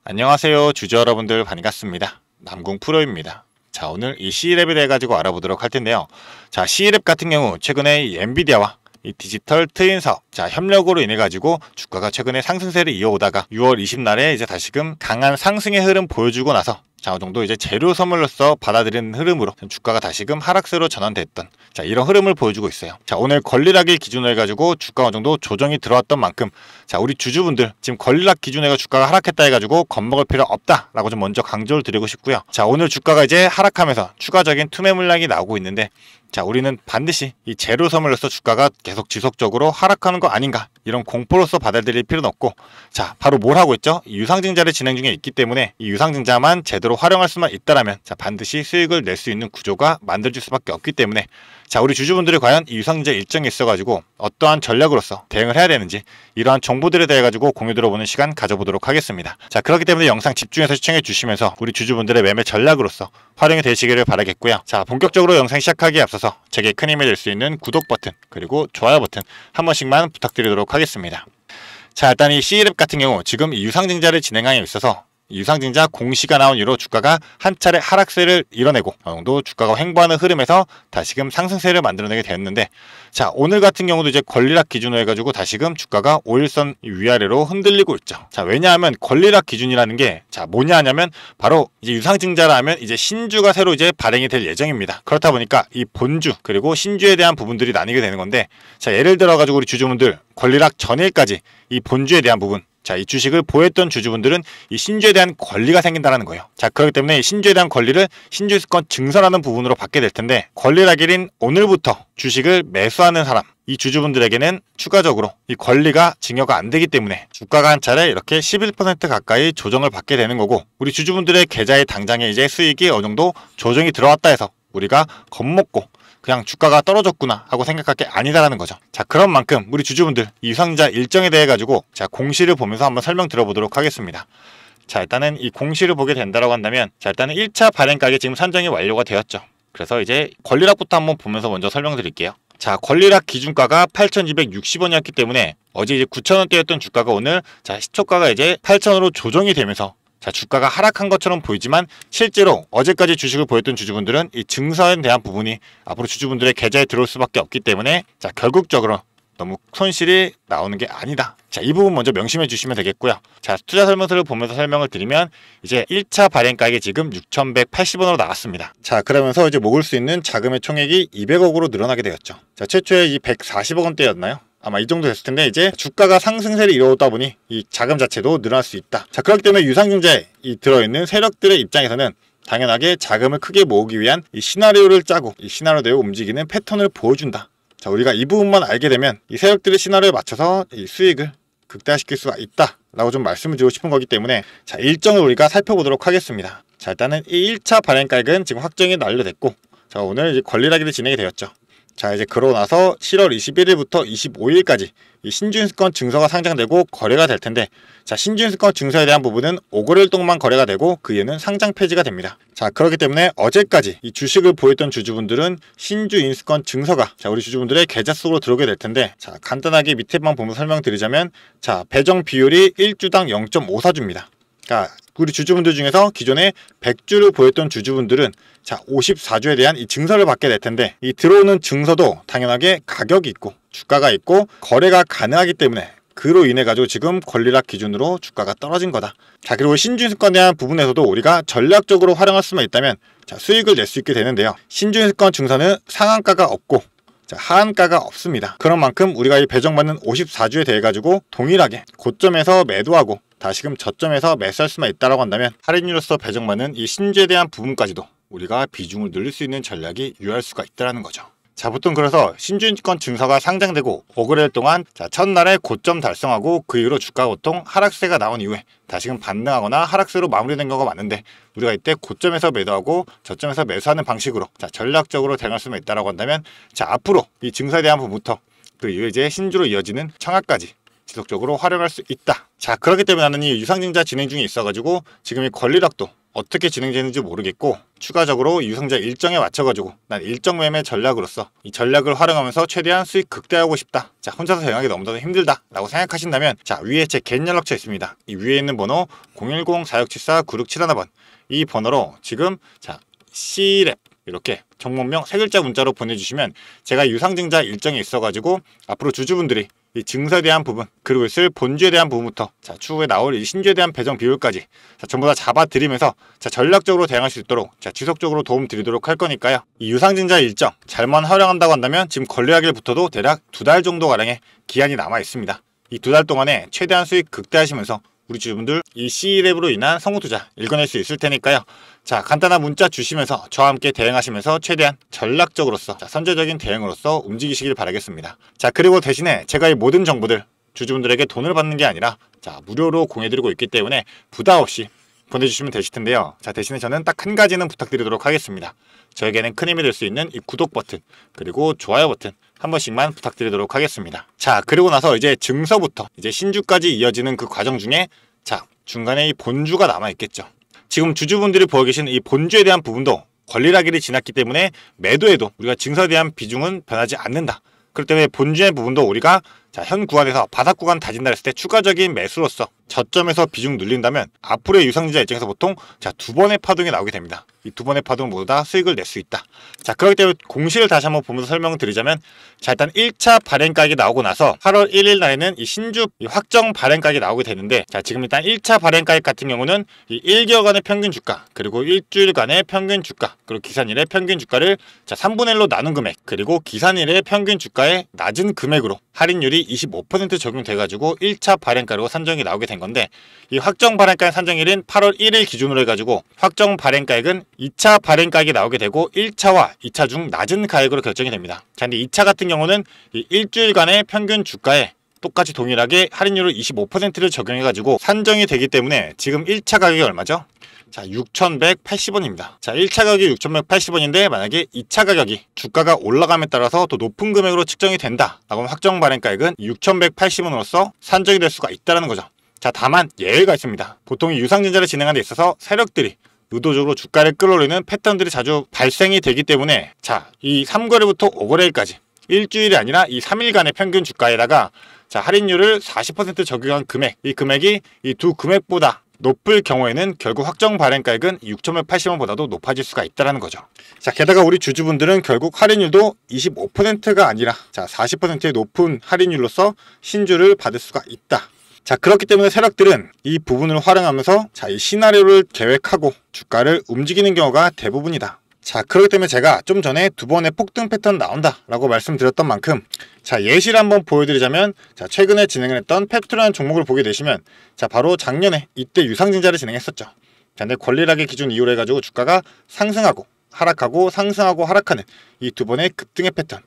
안녕하세요, 주주 여러분들 반갑습니다. 남궁 프로입니다. 자, 오늘 이 C랩에 대해 가지고 알아보도록 할 텐데요. 자, C랩 같은 경우 최근에 이 엔비디아와 이 디지털 트윈 사업, 자, 협력으로 인해 가지고 주가가 최근에 상승세를 이어오다가 6월 20날에 이제 다시금 강한 상승의 흐름 보여주고 나서 자, 어느 정도 이제 재료 선물로서 받아들이는 흐름으로 주가가 다시금 하락세로 전환됐던 자, 이런 흐름을 보여주고 있어요. 자, 오늘 권리락일 기준으로 해가지고 주가 어느 정도 조정이 들어왔던 만큼 자, 우리 주주분들 지금 권리락 기준으로 주가가 하락했다 해가지고 겁먹을 필요 없다라고 좀 먼저 강조를 드리고 싶고요. 자, 오늘 주가가 이제 하락하면서 추가적인 투매 물량이 나오고 있는데 자, 우리는 반드시 이 재료 선물로서 주가가 계속 지속적으로 하락하는 거 아닌가 이런 공포로서 받아들일 필요는 없고 자, 바로 뭘 하고 있죠? 이 유상증자를 진행 중에 있기 때문에 이 유상증자만 제대로 활용할 수만 있다라면 자, 반드시 수익을 낼 수 있는 구조가 만들어질 수밖에 없기 때문에 자, 우리 주주분들이 과연 이 유상증자 일정이 있어가지고 어떠한 전략으로서 대응을 해야 되는지 이러한 정보들에 대해 가지고 공유 들어보는 시간 가져보도록 하겠습니다. 자, 그렇기 때문에 영상 집중해서 시청해 주시면서 우리 주주분들의 매매 전략으로서 활용이 되시기를 바라겠고요. 자, 본격적으로 영상 시작하기에 앞서서 제게 큰 힘이 될 수 있는 구독 버튼 그리고 좋아요 버튼 한 번씩만 부탁드리도록 하겠습니다. 자, 일단 이 C랩 같은 경우 지금 이 유상증자를 진행함에 있어서 유상증자 공시가 나온 이후로 주가가 한 차례 하락세를 이뤄내고 어느 정도 주가가 횡보하는 흐름에서 다시금 상승세를 만들어내게 되었는데 자, 오늘 같은 경우도 이제 권리락 기준으로 해가지고 다시금 주가가 5일선 위아래로 흔들리고 있죠. 자, 왜냐하면 권리락 기준이라는 게 자, 뭐냐 하냐면 바로 이제 유상증자라 하면 이제 신주가 새로 이제 발행이 될 예정입니다. 그렇다 보니까 이 본주 그리고 신주에 대한 부분들이 나뉘게 되는 건데 자, 예를 들어 가지고 우리 주주분들 권리락 전일까지 이 본주에 대한 부분 자, 이 주식을 보유했던 주주분들은 이 신주에 대한 권리가 생긴다는 거예요. 자, 그렇기 때문에 이 신주에 대한 권리를 신주유권 증설하는 부분으로 받게 될 텐데 권리락일인 오늘부터 주식을 매수하는 사람 이 주주분들에게는 추가적으로 이 권리가 증여가 안 되기 때문에 주가가 한 차례 이렇게 11% 가까이 조정을 받게 되는 거고 우리 주주분들의 계좌에 당장에 이제 수익이 어느 정도 조정이 들어왔다 해서 우리가 겁먹고 그냥 주가가 떨어졌구나 하고 생각할 게 아니다라는 거죠. 자, 그런 만큼 우리 주주분들 이 유상증자 일정에 대해 가지고 자, 공시를 보면서 한번 설명 들어보도록 하겠습니다. 자, 일단은 이 공시를 보게 된다라고 한다면 자, 일단은 1차 발행가액이 지금 산정이 완료가 되었죠. 그래서 이제 권리락부터 한번 보면서 먼저 설명드릴게요. 자, 권리락 기준가가 8,260원이었기 때문에 어제 이제 9,000원대였던 주가가 오늘 자, 시초가가 이제 8,000원으로 조정이 되면서 자, 주가가 하락한 것처럼 보이지만 실제로 어제까지 주식을 보였던 주주분들은 이 증서에 대한 부분이 앞으로 주주분들의 계좌에 들어올 수밖에 없기 때문에 자, 결국적으로 너무 손실이 나오는 게 아니다. 자, 이 부분 먼저 명심해 주시면 되겠고요. 자, 투자 설명서를 보면서 설명을 드리면 이제 1차 발행가액이 지금 6,180원으로 나왔습니다. 자, 그러면서 이제 모을 수 있는 자금의 총액이 200억으로 늘어나게 되었죠. 자, 최초에 이 140억 원대였나요? 아마 이 정도 됐을 텐데 이제 주가가 상승세를 이루어오다 보니 이 자금 자체도 늘어날 수 있다. 자, 그렇기 때문에 유상증자에 이 들어있는 세력들의 입장에서는 당연하게 자금을 크게 모으기 위한 이 시나리오를 짜고 이 시나리오대로 움직이는 패턴을 보여준다. 자, 우리가 이 부분만 알게 되면 이 세력들의 시나리오에 맞춰서 이 수익을 극대화시킬 수가 있다 라고 좀 말씀을 드리고 싶은 거기 때문에 자, 일정을 우리가 살펴보도록 하겠습니다. 자, 일단은 이 1차 발행가액은 지금 확정이 완료됐고 자, 오늘 이제 권리락일이 진행이 되었죠. 자, 이제 그러고 나서 7월 21일부터 25일까지 이 신주인수권 증서가 상장되고 거래가 될 텐데 자, 신주인수권 증서에 대한 부분은 5거래일 동안 거래가 되고 그 이후는 상장 폐지가 됩니다. 자, 그렇기 때문에 어제까지 이 주식을 보였던 주주분들은 신주인수권 증서가 자, 우리 주주분들의 계좌 속으로 들어오게 될 텐데 자, 간단하게 밑에만 보면 설명드리자면 자, 배정 비율이 1주당 0.54주입니다. 자, 우리 주주분들 중에서 기존에 100주를 보였던 주주분들은 자, 54주에 대한 이 증서를 받게 될 텐데 이 들어오는 증서도 당연하게 가격이 있고 주가가 있고 거래가 가능하기 때문에 그로 인해 가지고 지금 권리락 기준으로 주가가 떨어진 거다. 자, 그리고 신주인수권에 대한 부분에서도 우리가 전략적으로 활용할 수만 있다면 자, 수익을 낼 수 있게 되는데요. 신주인수권 증서는 상한가가 없고 자, 하한가가 없습니다. 그런 만큼 우리가 이 배정받는 54주에 대해 가지고 동일하게 고점에서 매도하고 다시금 저점에서 매수할 수만 있다라고 한다면 할인율로서 배정받는 이 신주에 대한 부분까지도 우리가 비중을 늘릴 수 있는 전략이 유효할 수가 있다는 거죠. 자, 보통 그래서 신주인권 증서가 상장되고 5거래일 동안 자, 첫날에 고점 달성하고 그 이후로 주가가 보통 하락세가 나온 이후에 다시금 반등하거나 하락세로 마무리된 경우가 많은데 우리가 이때 고점에서 매도하고 저점에서 매수하는 방식으로 자, 전략적으로 대응할 수만 있다라고 한다면 자, 앞으로 이 증서에 대한 부분부터 그 이후에 이제 신주로 이어지는 청약까지 지속적으로 활용할 수 있다. 자, 그렇기 때문에 나는 이 유상증자 진행 중에 있어가지고 지금 이 권리락도 어떻게 진행되는지 모르겠고 추가적으로 유상증자 일정에 맞춰가지고 난 일정 매매 전략으로서 이 전략을 활용하면서 최대한 수익 극대화하고 싶다. 자, 혼자서 대응하기 너무나도 힘들다 라고 생각하신다면 자, 위에 제 개인 연락처 있습니다. 이 위에 있는 번호 010-4674-9671번 이 번호로 지금 자 C랩 이렇게 정문명 3글자 문자로 보내주시면 제가 유상증자 일정이 있어가지고 앞으로 주주분들이 이 증서에 대한 부분 그리고 있을 본주에 대한 부분부터 자 추후에 나올 이 신주에 대한 배정 비율까지 자 전부 다 잡아드리면서 자 전략적으로 대응할 수 있도록 자 지속적으로 도움 드리도록 할 거니까요. 이 유상증자 일정 잘만 활용한다고 한다면 지금 권리하기부터도 대략 2달 정도 가량의 기한이 남아 있습니다. 이 2달 동안에 최대한 수익 극대화하시면서 우리 주주분들 이 C랩으로 인한 성공투자 읽어낼 수 있을 테니까요. 자 간단한 문자 주시면서 저와 함께 대응하시면서 최대한 전략적으로서 자, 선제적인 대응으로서 움직이시길 바라겠습니다. 자 그리고 대신에 제가 이 모든 정보들 주주분들에게 돈을 받는 게 아니라 자 무료로 공유해드리고 있기 때문에 부담 없이 보내주시면 되실 텐데요. 자 대신에 저는 딱 한 가지는 부탁드리도록 하겠습니다. 저에게는 큰 힘이 될 수 있는 이 구독 버튼 그리고 좋아요 버튼 한 번씩만 부탁드리도록 하겠습니다. 자 그리고 나서 이제 증서부터 이제 신주까지 이어지는 그 과정 중에 자 중간에 이 본주가 남아 있겠죠. 지금 주주분들이 보고 계신 이 본주에 대한 부분도 권리락일이 지났기 때문에 매도에도 우리가 증서에 대한 비중은 변하지 않는다. 그렇기 때문에 본주의 부분도 우리가 자, 현 구간에서 바닥 구간 다진다 했을 때 추가적인 매수로서 저점에서 비중 늘린다면 앞으로의 유상증자 일정에서 보통 자 2번의 파동이 나오게 됩니다. 이 2번의 파동 모두 다 수익을 낼 수 있다. 자 그렇기 때문에 공시를 다시 한번 보면서 설명을 드리자면 자 일단 1차 발행가액이 나오고 나서 8월 1일 날에는 이 신주 이 확정 발행가액이 나오게 되는데 자 지금 일단 1차 발행가액 같은 경우는 이 1개월간의 평균 주가 그리고 일주일간의 평균 주가 그리고 기산일의 평균 주가를 자 3분의 1로 나눈 금액 그리고 기산일의 평균 주가의 낮은 금액으로 할인율이 25% 적용돼가지고 1차 발행가로 산정이 나오게 된 건데 이 확정 발행가액 산정일인 8월 1일 기준으로 해가지고 확정 발행가액은 2차 발행가액이 나오게 되고 1차와 2차 중 낮은 가액으로 결정이 됩니다. 자 근데 2차 같은 경우는 이 일주일간의 평균 주가에 똑같이 동일하게 할인율을 25%를 적용해가지고 산정이 되기 때문에 지금 1차 가격이 얼마죠? 자 6,180원입니다. 자 1차 가격이 6,180원인데 만약에 2차 가격이 주가가 올라감에 따라서 더 높은 금액으로 측정이 된다 라고 하면 확정 발행가액은 6,180원으로서 산정이 될 수가 있다는 거죠. 자 다만 예외가 있습니다. 보통 이 유상증자를 진행하는 데 있어서 세력들이 의도적으로 주가를 끌어올리는 패턴들이 자주 발생이 되기 때문에 자 이 3거래부터 5거래일까지 일주일이 아니라 이 3일간의 평균 주가에다가 자 할인율을 40% 적용한 금액 이 금액이 이 두 금액보다 높을 경우에는 결국 확정 발행가액은 6,180원보다도 높아질 수가 있다는 거죠. 자 게다가 우리 주주분들은 결국 할인율도 25%가 아니라 자 40%의 높은 할인율로서 신주를 받을 수가 있다. 자 그렇기 때문에 세력들은 이 부분을 활용하면서 자 이 시나리오를 계획하고 주가를 움직이는 경우가 대부분이다. 자 그렇기 때문에 제가 좀 전에 2번의 폭등 패턴 나온다 라고 말씀드렸던 만큼 자 예시를 한번 보여드리자면 자 최근에 진행을 했던 팩토라는 종목을 보게 되시면 자 바로 작년에 이때 유상증자를 진행했었죠. 자 근데 권리락의 기준 이후로 해가지고 주가가 상승하고 하락하고 상승하고 하락하는 이 2번의 급등의 패턴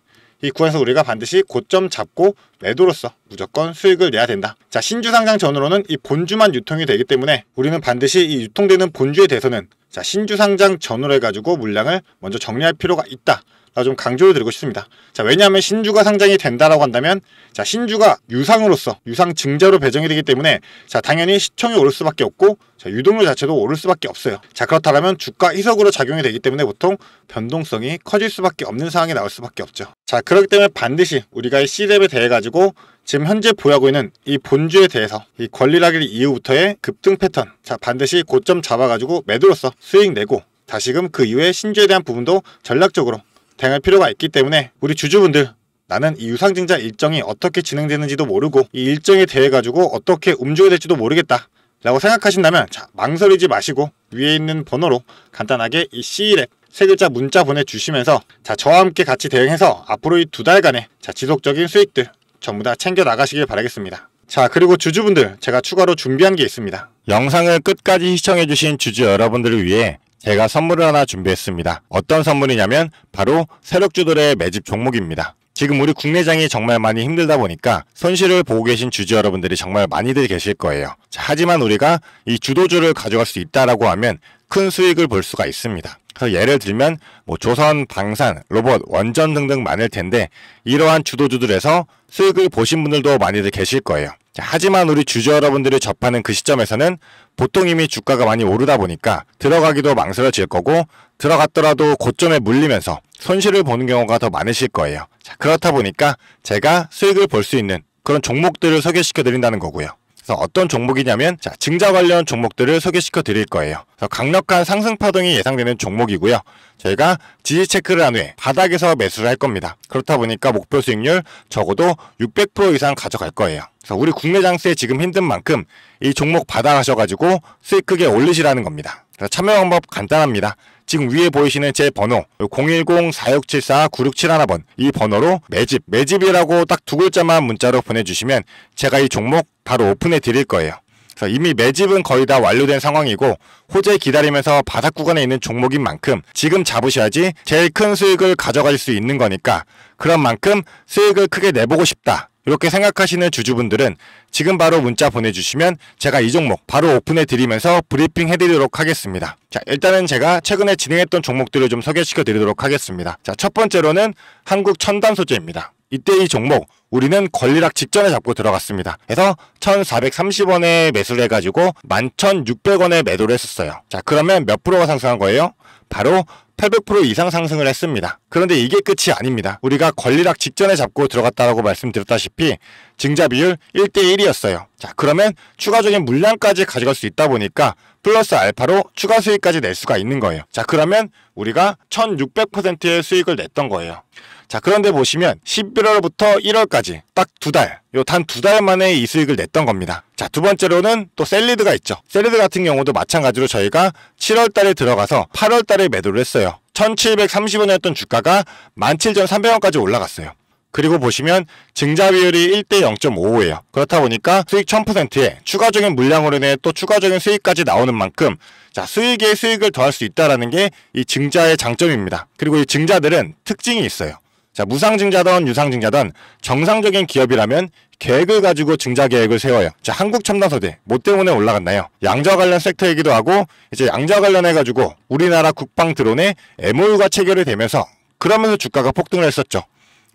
이 구간에서 우리가 반드시 고점 잡고 매도로서 무조건 수익을 내야 된다. 자 신주 상장 전으로는 이 본주만 유통이 되기 때문에 우리는 반드시 이 유통되는 본주에 대해서는 자 신주 상장 전으로 해가지고 물량을 먼저 정리할 필요가 있다. 좀 강조를 드리고 싶습니다. 자 왜냐하면 신주가 상장이 된다라고 한다면 자 신주가 유상으로서 유상 증자로 배정이 되기 때문에 자 당연히 시총이 오를 수밖에 없고 자 유동률 자체도 오를 수밖에 없어요. 자 그렇다면 주가 희석으로 작용이 되기 때문에 보통 변동성이 커질 수밖에 없는 상황이 나올 수밖에 없죠. 자 그렇기 때문에 반드시 우리가 이 C랩에 대해 가지고 지금 현재 보유하고 있는 이 본주에 대해서 이 권리락일 이후부터의 급등 패턴 자 반드시 고점 잡아가지고 매도로서 수익 내고 다시금 그 이후에 신주에 대한 부분도 전략적으로 대응할 필요가 있기 때문에 우리 주주분들 나는 이 유상증자 일정이 어떻게 진행되는지도 모르고 이 일정에 대해 가지고 어떻게 움직여야 될지도 모르겠다 라고 생각하신다면 자 망설이지 마시고 위에 있는 번호로 간단하게 이 C랩 3글자 문자 보내주시면서 자 저와 함께 같이 대응해서 앞으로 이 2달간의 자 지속적인 수익들 전부 다 챙겨 나가시길 바라겠습니다. 자 그리고 주주분들 제가 추가로 준비한 게 있습니다. 영상을 끝까지 시청해주신 주주 여러분들을 위해 제가 선물을 하나 준비했습니다. 어떤 선물이냐면 바로 세력주들의 매집 종목입니다. 지금 우리 국내장이 정말 많이 힘들다 보니까 손실을 보고 계신 주주 여러분들이 정말 많이들 계실 거예요. 자, 하지만 우리가 이 주도주를 가져갈 수 있다라고 하면 큰 수익을 볼 수가 있습니다. 그래서 예를 들면 뭐 조선, 방산, 로봇, 원전 등등 많을 텐데 이러한 주도주들에서 수익을 보신 분들도 많이들 계실 거예요. 자, 하지만 우리 주주 여러분들이 접하는 그 시점에서는 보통 이미 주가가 많이 오르다 보니까 들어가기도 망설여질 거고 들어갔더라도 고점에 물리면서 손실을 보는 경우가 더 많으실 거예요. 자, 그렇다 보니까 제가 수익을 볼 수 있는 그런 종목들을 소개시켜 드린다는 거고요. 그래서 어떤 종목이냐면 자, 증자 관련 종목들을 소개시켜 드릴 거예요. 그래서 강력한 상승 파동이 예상되는 종목이고요. 저희가 지지 체크를 한 후에 바닥에서 매수를 할 겁니다. 그렇다 보니까 목표 수익률 적어도 600% 이상 가져갈 거예요. 그래서 우리 국내 장세 지금 힘든 만큼 이 종목 받아가셔가지고 수익 크게 올리시라는 겁니다. 그래서 참여 방법 간단합니다. 지금 위에 보이시는 제 번호 010-4674-9671번 이 번호로 매집이라고 딱 두 글자만 문자로 보내주시면 제가 이 종목 바로 오픈해 드릴 거예요. 그래서 이미 매집은 거의 다 완료된 상황이고 호재 기다리면서 바닥 구간에 있는 종목인 만큼 지금 잡으셔야지 제일 큰 수익을 가져갈 수 있는 거니까 그런 만큼 수익을 크게 내보고 싶다. 이렇게 생각하시는 주주분들은 지금 바로 문자 보내주시면 제가 이 종목 바로 오픈해 드리면서 브리핑 해드리도록 하겠습니다. 자, 일단은 제가 최근에 진행했던 종목들을 좀 소개시켜 드리도록 하겠습니다. 자, 첫 번째로는 한국 첨단 소재입니다. 이때 이 종목 우리는 권리락 직전에 잡고 들어갔습니다. 그래서 1430원에 매수를 해가지고 11,600원에 매도를 했었어요. 자, 그러면 몇 프로가 상승한 거예요? 바로 800% 이상 상승을 했습니다. 그런데 이게 끝이 아닙니다. 우리가 권리락 직전에 잡고 들어갔다라고 말씀드렸다시피 증자 비율 1대1이었어요. 자, 그러면 추가적인 물량까지 가져갈 수 있다 보니까 플러스 알파로 추가 수익까지 낼 수가 있는 거예요. 자, 그러면 우리가 1600%의 수익을 냈던 거예요. 자, 그런데 보시면 11월부터 1월까지 딱 두 달, 단 두 달 만에 이 수익을 냈던 겁니다. 자, 두 번째로는 또 셀리드가 있죠. 셀리드 같은 경우도 마찬가지로 저희가 7월 달에 들어가서 8월 달에 매도를 했어요. 1730원이었던 주가가 17,300원까지 올라갔어요. 그리고 보시면 증자 비율이 1대 0.55예요. 그렇다 보니까 수익 1000%에 추가적인 물량으로 인해 또 추가적인 수익까지 나오는 만큼 자, 수익에 수익을 더할 수 있다는 게 이 증자의 장점입니다. 그리고 이 증자들은 특징이 있어요. 자, 무상증자든 유상증자든 정상적인 기업이라면 계획을 가지고 증자 계획을 세워요. 자, 한국첨단소재 뭐 때문에 올라갔나요? 양자 관련 섹터이기도 하고 이제 양자 관련해가지고 우리나라 국방 드론에 MOU가 체결이 되면서 그러면서 주가가 폭등을 했었죠.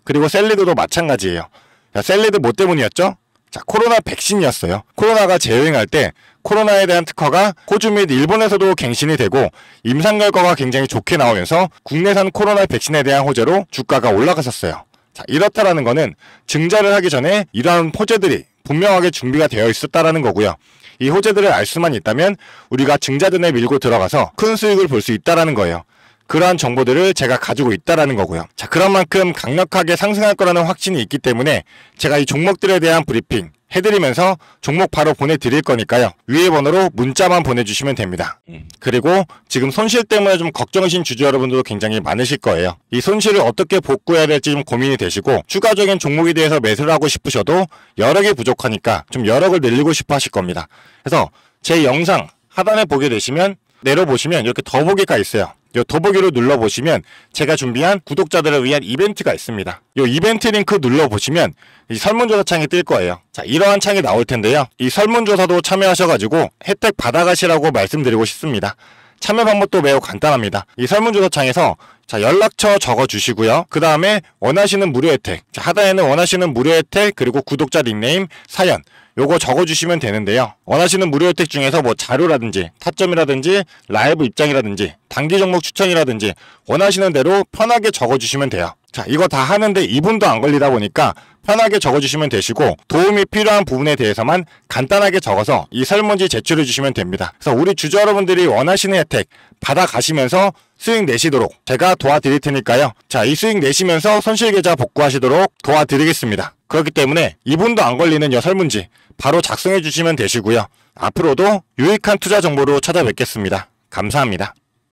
그리고 셀리드도 마찬가지예요. 자, 셀리드 뭐 때문이었죠? 자, 코로나 백신이었어요. 코로나가 재유행할 때 코로나에 대한 특허가 호주 및 일본에서도 갱신이 되고 임상 결과가 굉장히 좋게 나오면서 국내산 코로나 백신에 대한 호재로 주가가 올라갔었어요. 자, 이렇다라는 거는 증자를 하기 전에 이러한 호재들이 분명하게 준비가 되어 있었다라는 거고요. 이 호재들을 알 수만 있다면 우리가 증자전에 밀고 들어가서 큰 수익을 볼 수 있다라는 거예요. 그러한 정보들을 제가 가지고 있다라는 거고요. 자, 그런 만큼 강력하게 상승할 거라는 확신이 있기 때문에 제가 이 종목들에 대한 브리핑 해드리면서 종목 바로 보내드릴 거니까요. 위에 번호로 문자만 보내주시면 됩니다. 그리고 지금 손실 때문에 좀 걱정이신 주주 여러분들도 굉장히 많으실 거예요. 이 손실을 어떻게 복구해야 될지 좀 고민이 되시고 추가적인 종목에 대해서 매수를 하고 싶으셔도 여력이 부족하니까 좀 여력을 늘리고 싶어 하실 겁니다. 그래서 제 영상 하단에 보게 되시면 내려보시면 이렇게 더보기가 있어요. 이 더보기로 눌러보시면 제가 준비한 구독자들을 위한 이벤트가 있습니다. 이 이벤트 링크 눌러보시면 이 설문조사 창이 뜰 거예요. 자, 이러한 창이 나올 텐데요. 이 설문조사도 참여하셔가지고 혜택 받아가시라고 말씀드리고 싶습니다. 참여 방법도 매우 간단합니다. 이 설문조사 창에서 자, 연락처 적어주시고요. 그 다음에 원하시는 무료 혜택, 자, 하단에는 원하시는 무료 혜택 그리고 구독자 닉네임, 사연 요거 적어주시면 되는데요. 원하시는 무료 혜택 중에서 뭐 자료라든지 타점이라든지 라이브 입장이라든지 단기 종목 추천이라든지 원하시는 대로 편하게 적어주시면 돼요. 자, 이거 다 하는데 2분도 안 걸리다 보니까 편하게 적어주시면 되시고 도움이 필요한 부분에 대해서만 간단하게 적어서 이 설문지 제출해 주시면 됩니다. 그래서 우리 주주 여러분들이 원하시는 혜택 받아가시면서 수익 내시도록 제가 도와드릴 테니까요. 자, 이 수익 내시면서 손실계좌 복구하시도록 도와드리겠습니다. 그렇기 때문에 2분도 안 걸리는 이 설문지 바로 작성해 주시면 되시고요. 앞으로도 유익한 투자 정보로 찾아뵙겠습니다. 감사합니다.